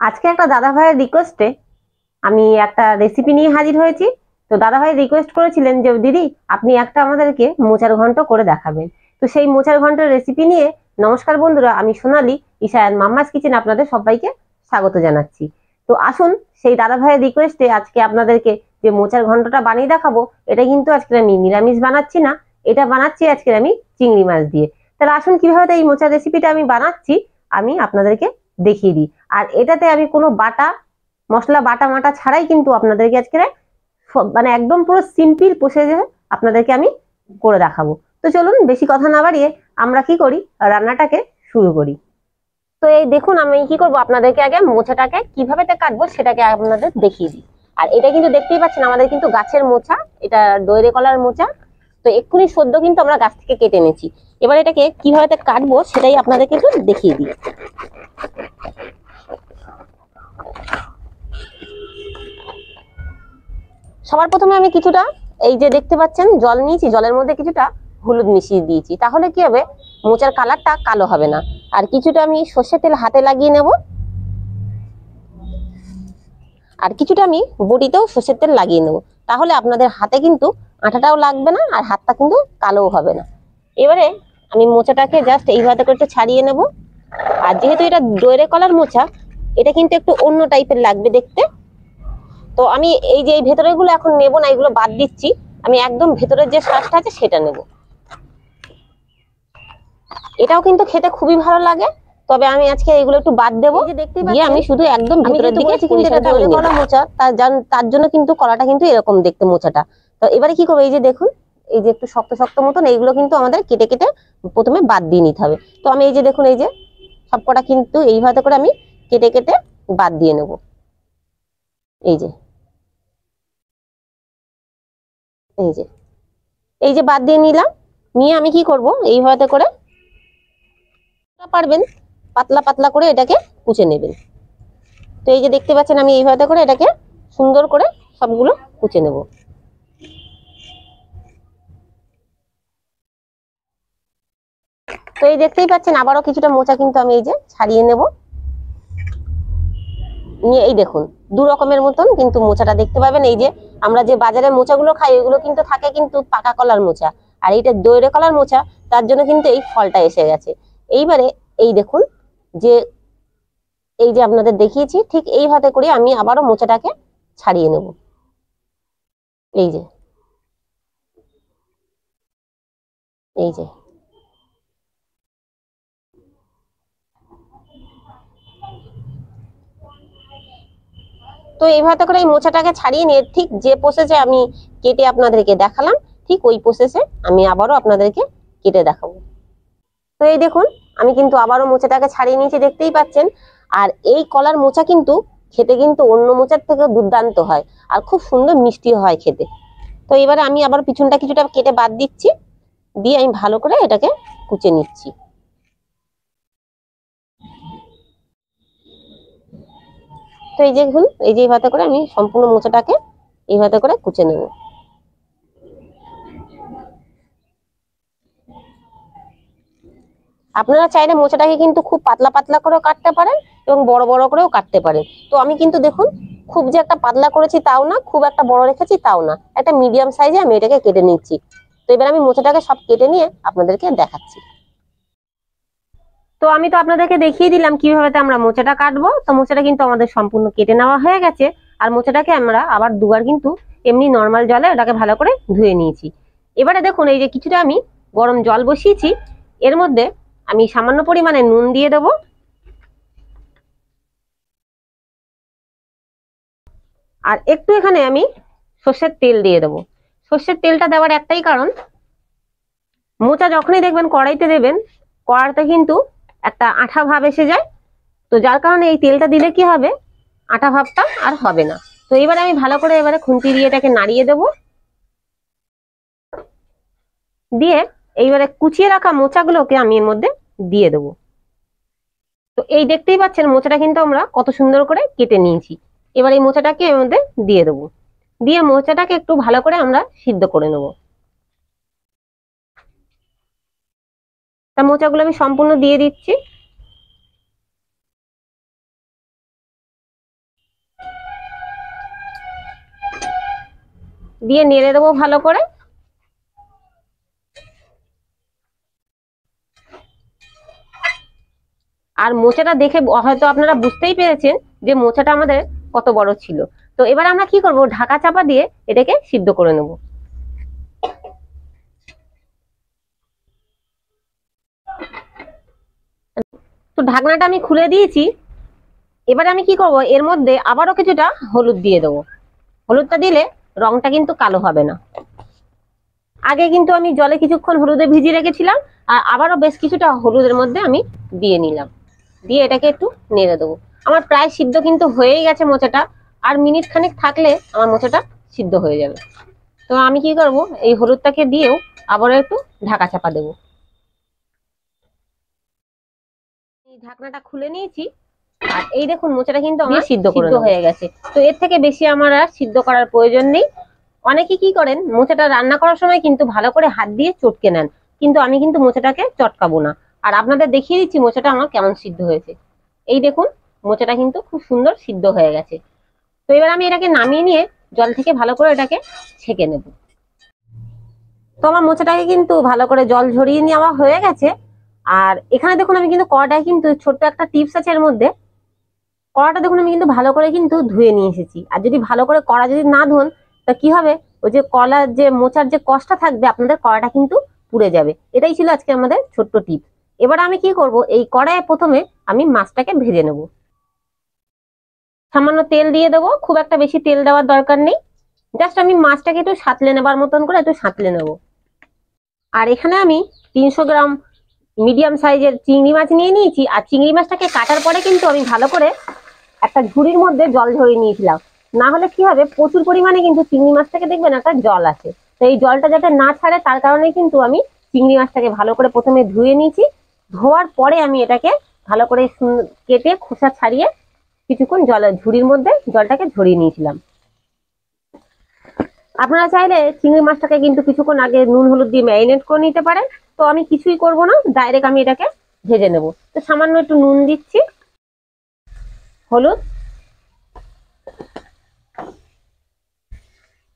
আজকে একটা দাদা ভাইয়ের রিকোয়েস্টে আমি একটা রেসিপি নিয়ে হাজির হয়েছি। তো দাদা ভাই রিকোয়েস্ট করেছিলেন যে দিদি আপনি একটা আমাদেরকে মোচার ঘন্ট করে দেখাবেন। তো সেই মোচার ঘন্টের রেসিপি নিয়ে, নমস্কার বন্ধুরা, আমি সোনালী, ঈশা এন্ড মাম্মাস কিচেন আপনাদের সবাইকে স্বাগত জানাচ্ছি। তো আসুন, সেই দাদা ভাইয়ের রিকোয়েস্টে আজকে আপনাদেরকে যে মোচার ঘন্টটা বানিয়ে দেখাবো, এটা কিন্তু আজকে আমি নিরামিষ বানাচ্ছি না, এটা বানাচ্ছি আজকে আমি চিংড়ি মাছ দিয়ে। তাহলে আসুন কিভাবে এই মোচার রেসিপিটা আমি বানাচ্ছি আমি আপনাদেরকে দেখিয়ে দিই। আর এটাতে আমি কোনো বাটা মশলা বাটা মাটা ছাড়াই কিন্তু আপনাদেরকে আজকে মানে একদম পুরো সিম্পল প্রসেসে আপনাদেরকে আমি করে দেখাবো। তো চলুন বেশি কথা না বাড়িয়ে আমরা কি করি, রান্নাটাকে শুরু করি। তো এই দেখুন, আমি কি করব, আপনাদেরকে আগে মোচাটাকে কিভাবে কাটবো সেটাকে আপনাদের দেখিয়ে দিই। আর এটা কিন্তু দেখতেই পাচ্ছেন আমাদের কিন্তু গাছের মোচা, এটা দৈরে কলার মোচা। তো এক্ষুনি সদ্য কিন্তু আমরা গাছ থেকে কেটে এনেছি। এবার এটাকে কিভাবে কাটবো সেটাই আপনাদেরকে একটু দেখিয়ে দিই। সবার প্রথমে আমি কিছুটা, এই যে দেখতে পাচ্ছেন জল নিয়েছি, জলের মধ্যে কিছুটা হলুদ মিশিয়ে দিয়েছি, তাহলে কি হবে, মোচার কালারটা কালো হবে না। আর কিছুটা আমি সর্ষের তেল হাতে লাগিয়ে নেব, আর কিছুটা আমি বটিতেও সর্ষের তেল লাগিয়ে নেব, তাহলে আপনাদের হাতে কিন্তু আঠাটাও লাগবে না আর হাতটা কিন্তু কালোও হবে না। এবারে আমি মোচাটাকে জাস্ট এইভাবে করে একটু ছাড়িয়ে নেব। আর যেহেতু এটা দৈরে কলার মোচা, এটা কিন্তু একটু অন্য টাইপের লাগবে দেখতে। তো আমি এই যে এই ভেতরের গুলো এখন নেব না, এগুলো বাদ দিচ্ছি। আমি একদম ভেতরের যে শ্বাসটা আছে সেটা নেব। এটাও কিন্তু খেতে খুবই ভালো লাগে, তবে আমি আজকে এগুলো একটু বাদ দেবো। দিয়ে আমি শুধু একদম ভেতরের দিকে কলা মোচা, তার জন্য কিন্তু কলাটা কিন্তু এরকম দেখতে মোচাটা। তো এবারে কি করবো, এই যে দেখুন, এই যে একটু শক্ত শক্ত মতন, এইগুলো কিন্তু আমাদের কেটে কেটে প্রথমে বাদ দিয়ে নিতে হবে। তো আমি এই যে দেখুন, এই যে সবকটা কিন্তু এইভাবে করে আমি কেটে কেটে বাদ দিয়ে নেব। এই যে এই যে এই যে বাদ দিয়ে নিলাম। নিয়ে আমি কি করব, এইভাবে করে পারবেন পাতলা পাতলা করে এটাকে কুচে নেবেন। তো এই যে দেখতে পাচ্ছেন আমি এইভাবে করে এটাকে সুন্দর করে সবগুলো কুচে নেব। তো এই দেখতেই পাচ্ছেন আবারও কিছুটা মোচা কিন্তু আমি এই যে ছাড়িয়ে নেব। নিয়ে এই দেখুন, দু রকমের মতন কিন্তু মোচাটা দেখতে পাবেন। এই যে আমরা যে বাজারে মোচাগুলো খাই, ওগুলো কিন্তু থাকে কিন্তু পাকা কলার মোচা, আর এইটা দৈরে কলার মোচা, তার জন্য কিন্তু এই ফলটা এসে গেছে। এইবারে এই দেখুন, যে এই যে আপনাদের দেখিয়েছি ঠিক এইভাবে করে আমি আবারও মোচাটাকে ছাড়িয়ে নেব। এই যে এই যে তো এইভাবে করে এই মোচাটাকে ছাড়িয়ে নিয়ে ঠিক যে প্রসেসে আমি কেটে আপনাদেরকে দেখালাম, ঠিক ওই প্রসেসে আমি আবারও আপনাদেরকে কেটে দেখাবো। তো এই দেখুন, আমি কিন্তু আবারও মোচাটাকে ছাড়িয়ে নিয়েছি, দেখতেই পাচ্ছেন। আর এই কলার মোচা কিন্তু খেতে কিন্তু অন্য মোচার থেকে দুর্দান্ত হয়, আর খুব সুন্দর মিষ্টি হয় খেতে। তো এবারে আমি আবার পিছনটা কিছুটা কেটে বাদ দিচ্ছি, দিয়ে আমি ভালো করে এটাকে কুচে নিচ্ছি। তো এই যে দেখুন, এই যে এইভাবে করে আমি সম্পূর্ণ মোচাটাকে এইভাবে করে কুচে নেব। আপনারা চাইলে মোচাটাকে কিন্তু খুব পাতলা পাতলা করেও কাটতে পারেন এবং বড় বড় করেও কাটতে পারেন। তো আমি কিন্তু দেখুন, খুব যে একটা পাতলা করেছি তাও না, খুব একটা বড় রেখেছি তাও না, একটা মিডিয়াম সাইজে আমি এটাকে কেটে নিচ্ছি। তো এবার আমি মোচাটাকে সব কেটে নিয়ে আপনাদেরকে দেখাচ্ছি। তো আমি তো আপনাদেরকে দেখিয়ে দিলাম কিভাবে আমরা মোচাটা কাটবো। তো মোচাটা কিন্তু আমাদের সম্পূর্ণ কেটে নেওয়া হয়ে গেছে। আর মোচাটাকে আমরা আবার দুবার কিন্তু এমনি নর্মাল জলে ওটাকে ভালো করে ধুয়ে নিয়েছি। এবারে দেখুন, এই যে কিছুটা আমি গরম জল বসিয়েছি, এর মধ্যে আমি সামান্য পরিমাণে নুন দিয়ে দেবো। আর একটু এখানে আমি সর্ষের তেল দিয়ে দেবো। সর্ষের তেলটা দেওয়ার একটাই কারণ, মোচা যখনই দেখবেন কড়াইতে দেবেন, কড়াইতে কিন্তু একটা আঠা ভাব এসে যায়। তো যার কারণে এই তেলটা দিলে কি হবে, আঠা ভাবটা আর হবে না। তো এবারে আমি ভালো করে এবারে খুন্তি দিয়ে এটাকে নাড়িয়ে দেবো। দিয়ে এইবারে কুচিয়ে রাখা মোচাগুলোকে আমি এর মধ্যে দিয়ে দেবো। তো এই দেখতেই পাচ্ছেন মোচাটা কিন্তু আমরা কত সুন্দর করে কেটে নিয়েছি। এবার এই মোচাটাকে এর মধ্যে দিয়ে দেবো। দিয়ে মোচাটাকে একটু ভালো করে আমরা সিদ্ধ করে নেব। তা মোচাগুলো আমি সম্পূর্ণ দিয়ে দিচ্ছি। দিয়ে নেড়ে দেবো ভালো করে। আর মোচাটা দেখে হয়তো আপনারা বুঝতেই পেরেছেন যে মোচাটা আমাদের কত বড় ছিল। তো এবার আমরা কি করব, ঢাকা চাপা দিয়ে এটাকে সিদ্ধ করে নেব। তো ঢাকনাটা আমি খুলে দিয়েছি। এবার আমি কি করব, এর মধ্যে আবারও কিছুটা হলুদ দিয়ে দেবো। হলুদটা দিলে রংটা কিন্তু কালো হবে না। আগে কিন্তু আমি জলে কিছুক্ষণ হলুদে ভিজিয়ে রেখেছিলাম, আর আবারও বেশ কিছুটা হলুদের মধ্যে আমি দিয়ে নিলাম। দিয়ে এটাকে একটু নেড়ে দেবো। আমার প্রায় সিদ্ধ কিন্তু হয়েই গেছে মোচাটা, আর মিনিট খানেক থাকলে আমার মোচাটা সিদ্ধ হয়ে যাবে। তো আমি কি করব, এই হলুদটাকে দিয়েও আবারও একটু ঢাকা চাপা দেবো। এই ঢাকনাটা খুলে নিয়েছি, আর এই দেখুন মোচাটা কিন্তু আমার সিদ্ধ হয়ে গেছে। তো এর থেকে বেশি আমার আর সিদ্ধ করার প্রয়োজন নেই। অনেকে কি করেন, মোচাটা রান্না করার সময় কিন্তু ভালো করে হাত দিয়ে চটকে নেন, কিন্তু আমি কিন্তু মোচাটাকে চটকাবো না। আর আপনাদের দেখিয়ে দিচ্ছি মোচাটা আমার কেমন সিদ্ধ হয়েছে। এই দেখুন মোচাটা কিন্তু খুব সুন্দর সিদ্ধ হয়ে গেছে। তো এবার আমি এটাকে নামিয়ে নিয়ে জল থেকে ভালো করে এটাকে ছেঁকে নেব। তো আমার মোচাটাকে কিন্তু ভালো করে জল ঝরিয়ে নেওয়া হয়ে গেছে। আর এখানে দেখুন আমি কিন্তু কড়াটায় কিন্তু ছোট্ট একটা টিপস আছে এর মধ্যে। কড়াটা দেখুন আমি কিন্তু ভালো করে কিন্তু ধুয়ে নিয়ে এসেছি। আর যদি ভালো করে কড়া যদি না ধোন, তা কি হবে, ওই যে কলার যে মোচার যে কষটা থাকবে আপনাদের কড়াটা কিন্তু পুড়ে যাবে। এটাই ছিল আজকে আমাদের ছোট্ট টিপস। এবার আমি কি করব, এই কড়াইয়ে প্রথমে আমি মাছটাকে ভেজে নেব। সামান্য তেল দিয়ে দেবো, খুব একটা বেশি তেল দেওয়ার দরকার নেই। জাস্ট আমি মাছটাকে একটু সাঁতলে নেবার মতন করে একটু সাঁতলে নেব। আর এখানে আমি 300 গ্রাম মিডিয়াম সাইজের চিংড়ি মাছ নিয়ে নিয়েছি। আর চিংড়ি মাছটাকে কাটার পরে কিন্তু আমি ভালো করে একটা ঝুড়ির মধ্যে জল ঝরিয়ে নিয়েছিলাম। না হলে কি হবে, প্রচুর পরিমাণে কিন্তু চিংড়ি মাছ থেকে দেখবেন একটা জল আছে। তো এই জলটা যাতে না ছাড়ে তার কারণে কিন্তু আমি চিংড়ি মাছটাকে ভালো করে প্রথমে ধুয়ে নিয়েছি। ধোয়ার পরে আমি এটাকে ভালো করে কেটে খোসা ছাড়িয়ে কিছুক্ষণ ঝুড়ির মধ্যে জলটাকে ঝরিয়ে নিয়েছিলাম। আপনারা চাইলে চিংড়ি মাছটাকে কিন্তু কিছুক্ষণ আগে নুন হলুদ দিয়ে ম্যারিনেট করে নিতে পারেন। তো আমি কিছুই করব না, ডাইরেক্ট আমি এটাকে ভেজে নেব। তো সামান্য একটু নুন দিচ্ছি, হলুদ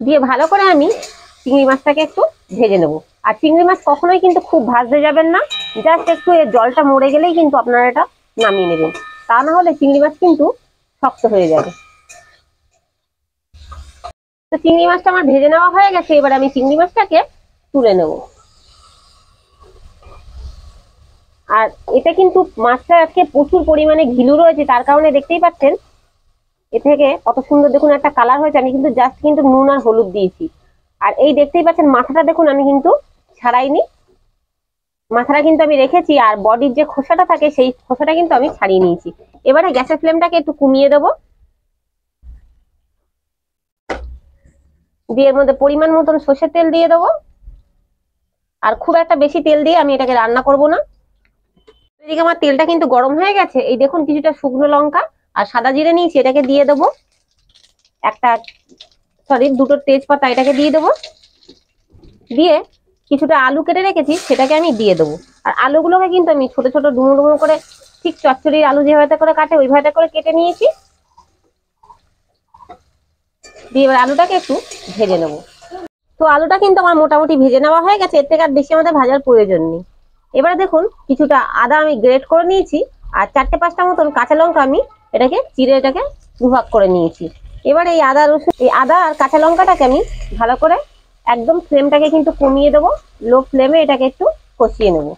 দিয়ে ভালো করে আমি চিংড়ি মাছটাকে একটু ভেজে নেব। আর চিংড়ি মাছ কখনোই কিন্তু খুব ভাজতে যাবেন না, জাস্ট একটু এর জলটা মরে গেলেই কিন্তু আপনারা এটা নামিয়ে নেবেন। তা না হলে চিংড়ি মাছ কিন্তু শক্ত হয়ে যাবে। তো চিংড়ি মাছটা আমার ভেজে নেওয়া হয়ে গেছে। এবার আমি চিংড়ি মাছটাকে তুলে নেব। আর এটা কিন্তু মাছটা আজকে প্রচুর পরিমাণে ঘিলু রয়েছে, তার কারণে দেখতেই পাচ্ছেন এ থেকে কত সুন্দর দেখুন একটা কালার হয়েছে। আমি কিন্তু জাস্ট কিন্তু নুন আর হলুদ দিয়েছি। আর এই দেখতেই পাচ্ছেন মাথাটা দেখুন আমি কিন্তু ছাড়াইনি, মাথাটা কিন্তু আমি রেখেছি। আর বডির যে খোসাটা থাকে সেই খোসাটা কিন্তু আমি ছাড়িয়ে নিয়েছি। এবারে গ্যাসের ফ্লেমটাকে একটু কমিয়ে দেবো, দিয়ে এর মধ্যে পরিমাণ মতন সর্ষের তেল দিয়ে দেবো। আর খুব একটা বেশি তেল দিয়ে আমি এটাকে রান্না করব না। এদিকে আমার তেলটা কিন্তু গরম হয়ে গেছে। এই দেখুন কিছুটা শুকনো লঙ্কা আর সাদা জিরে নিয়েছি, এটাকে দিয়ে দেবো। দুটো তেজপাতা এটাকে দিয়ে দেবো। দিয়ে কিছুটা আলু কেটে রেখেছি সেটাকে আমি দিয়ে দেবো। আর আলুগুলোকে কিন্তু আমি ছোট ছোট ডুমো ডুমো করে, ঠিক চচ্চড়ির আলু যেভাবে করে কাটে ওইভাবে করে কেটে নিয়েছি। দিয়ে এবার আলুটাকে একটু ভেজে নেবো। তো আলুটা কিন্তু আমার মোটামুটি ভেজে নেওয়া হয়ে গেছে, এর থেকে আর বেশি আমাদের ভাজার প্রয়োজন নেই। এবারে দেখুন কিছুটা আদা আমি গ্রেট করে নিয়েছি, আর 4-5টা মতন কাঁচা লঙ্কা আমি এটাকে চিড়ে এটাকে দুভাগ করে নিয়েছি। এবার এই আদা আর কাঁচা লঙ্কাটাকে আমি ভালো করে একদম ফ্লেমটাকে কিন্তু কমিয়ে দেবো, লো ফ্লেমে এটাকে একটু কষিয়ে নেব।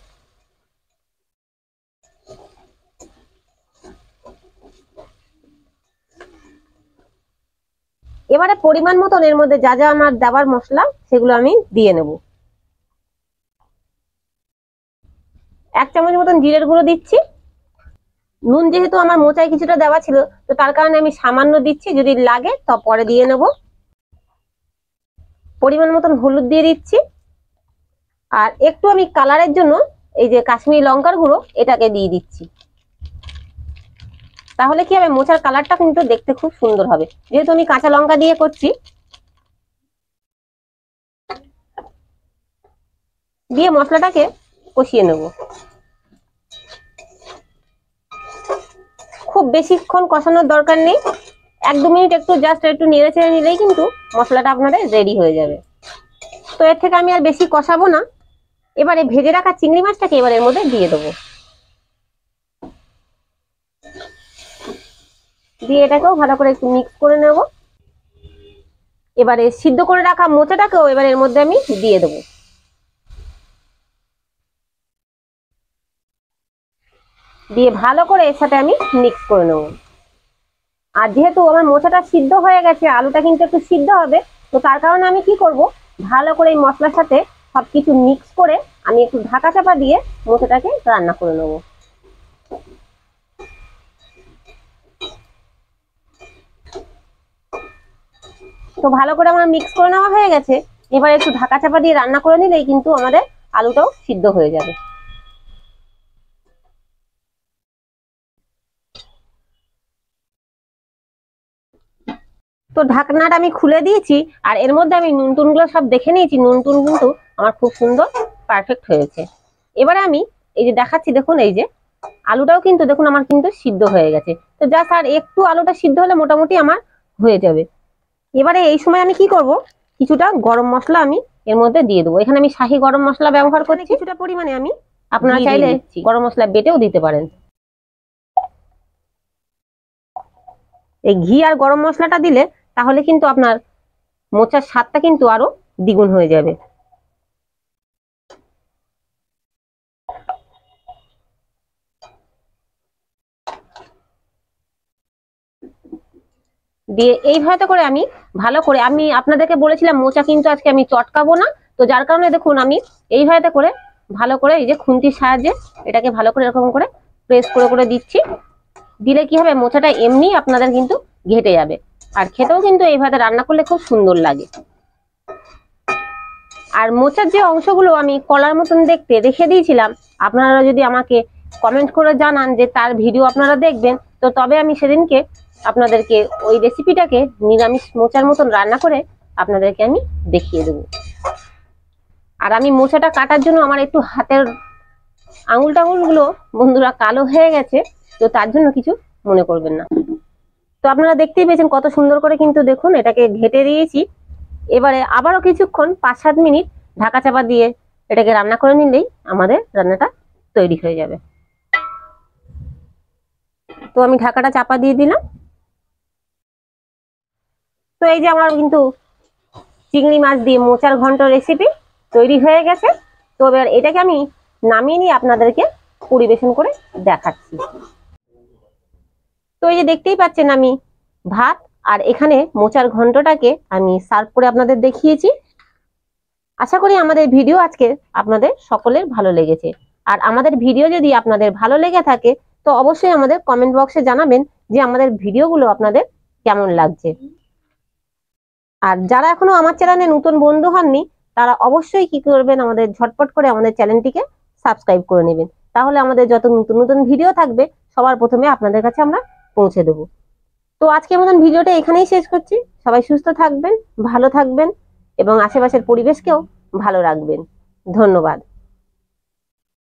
এবারে পরিমাণ মতন এর মধ্যে যা যা আমার দেওয়ার মশলা সেগুলো আমি দিয়ে নেব। 1 চামচ মতন জিরের গুঁড়ো দিচ্ছি। নুন যেহেতু আমার মোচায় কিছুটা দেওয়া ছিল, তো তার কারণে আমি সামান্য দিচ্ছি, যদি লাগে তো পরে দিয়ে নেব। পরিমাণ মতন হলুদ দিয়ে দিচ্ছি। আর একটু আমি কালারের জন্য এই যে কাশ্মীরি লঙ্কার গুঁড়ো এটাকে দিয়ে দিচ্ছি। তাহলে কি হবে, মোচার কালারটা কিন্তু দেখতে খুব সুন্দর হবে, যেহেতু আমি কাঁচা লঙ্কা দিয়ে করছি। দিয়ে মশলাটাকে কষিয়ে নেব। খুব বেশিক্ষণ কষানোর দরকার নেই, 1-2 মিনিট একটু জাস্ট একটু নেড়ে চেড়ে নিলেই কিন্তু মশলাটা আপনাদের রেডি হয়ে যাবে। তো এর থেকে আমি আর বেশি কষাবো না। এবারে ভেজে রাখা চিংড়ি মাছটাকে এবার এর মধ্যে দিয়ে দেবো, দিয়ে এটাকেও ভালো করে একটু মিক্স করে নেব। এবারে সিদ্ধ করে রাখা মোচাটাকেও এবার এর মধ্যে আমি দিয়ে দেবো, দিয়ে ভালো করে এর সাথে আমি মিক্স করে নেব। আর যেহেতু আমার মোচাটা সিদ্ধ হয়ে গেছে, আলুটা কিন্তু একটু সিদ্ধ হবে, তো তার কারণে আমি কি করব, ভালো করে এই মশলার সাথে সবকিছু মিক্স করে আমি একটু ঢাকা চাপা দিয়ে মোচাটাকে রান্না করে নেব। তো ভালো করে আমার মিক্স করে নেওয়া হয়ে গেছে। এবার একটু ঢাকা চাপা দিয়ে রান্না করে নিলেই কিন্তু আমাদের আলুটাও সিদ্ধ হয়ে যাবে। তো ঢাকনাটা আমি খুলে দিয়েছি, আর এর মধ্যে আমি নুন টুনগুলো সব দেখে নিয়েছি। নুন টুন কিন্তু আমার খুব সুন্দর পারফেক্ট হয়েছে। এবারে আমি এই যে দেখাচ্ছি, দেখুন এই যে আলুটাও কিন্তু দেখুন আমার কিন্তু সিদ্ধ হয়ে গেছে। তো জাস্ট আর একটু আলুটা সিদ্ধ হলে মোটামুটি আমার হয়ে যাবে। এবারে এই সময় আমি কি করব, কিছুটা গরম মশলা আমি এর মধ্যে দিয়ে দেবো। এখানে আমি শাহি গরম মশলা ব্যবহার করে কিছুটা পরিমাণে আমি, আপনারা চাইলে গরম মশলা বেটেও দিতে পারেন। এই ঘি আর গরম মশলাটা দিলে তাহলে কিন্তু আপনার মোচার স্বাদটা কিন্তু আরো দ্বিগুণ হয়ে যাবে। দিয়ে এইভাবে করে আমি ভালো করে, আমি আপনাদেরকে বলেছিলাম মোচা কিন্তু আজকে আমি চটকাবো না, তো যার কারণে দেখুন আমি এইভাবে করে ভালো করে এই যে খুন্তির সাহায্যে এটাকে ভালো করে এরকম করে প্রেস করে করে দিচ্ছি। দিলে কি হবে, মোচাটা এমনি আপনাদের কিন্তু ঘেটে যাবে, আর খেতেও কিন্তু এইভাবে রান্না করলে খুব সুন্দর লাগে। আর মোচার যে অংশগুলো আমি কলার মতন দেখতে রেখে দিয়েছিলাম, আপনারা যদি আমাকে কমেন্ট করে জানান যে তার ভিডিও আপনারা দেখবেন, তো তবে আমি সেদিনকে আপনাদেরকে ওই রেসিপিটাকে নিরামিষ মোচার মতন রান্না করে আপনাদেরকে আমি দেখিয়ে দেবো। আর আমি মোচাটা কাটার জন্য আমার একটু হাতের আঙুল টাঙুলগুলো বন্ধুরা কালো হয়ে গেছে, তো তার জন্য কিছু মনে করবেন না। তো আপনারা দেখতেই পেয়েছেন কত সুন্দর করে কিন্তু দেখুন এটাকে ঘেটে দিয়েছি। এবারে আবারও কিছুক্ষণ 5-7 মিনিট ঢাকা চাপা দিয়ে এটাকে রান্না করে নিলেই আমাদের রান্নাটা তৈরি হয়ে যাবে। তো আমি ঢাকাটা চাপা দিয়ে দিলাম। তো এই যে আমার কিন্তু চিংড়ি মাছ দিয়ে মোচার ঘন্ট রেসিপি তৈরি হয়ে গেছে। তো এবার এটাকে আমি নামিয়ে নিয়ে আপনাদেরকে পরিবেশন করে দেখাচ্ছি। তো এই যে দেখতেই পাচ্ছেন আমি ভাত আর এখানে মোচার ঘন্টটাকে আমি সার্ভ করে আপনাদের দেখিয়েছি। আশা করি আমাদের ভিডিও আজকে আপনাদের সকলের ভালো লেগেছে। আর আমাদের ভিডিও যদি আপনাদের ভালো লেগে থাকে তো অবশ্যই আমাদের কমেন্ট বক্সে জানাবেন যে আমাদের ভিডিওগুলো আপনাদের কেমন লাগছে। আর যারা এখনো আমার চ্যানেলে নতুন বন্ধু হননি তারা অবশ্যই কি করবেন, আমাদের ঝটপট করে আমাদের চ্যানেলটিকে সাবস্ক্রাইব করে নেবেন। তাহলে আমাদের যত নতুন নতুন ভিডিও থাকবে সবার প্রথমে আপনাদের কাছে আমরা পৌঁছে দেবো। তো আজকের মতন ভিডিওটা এখানেই শেষ করছি। সবাই সুস্থ থাকবেন, ভালো থাকবেন এবং আশেপাশের পরিবেশকেও ভালো রাখবেন। ধন্যবাদ।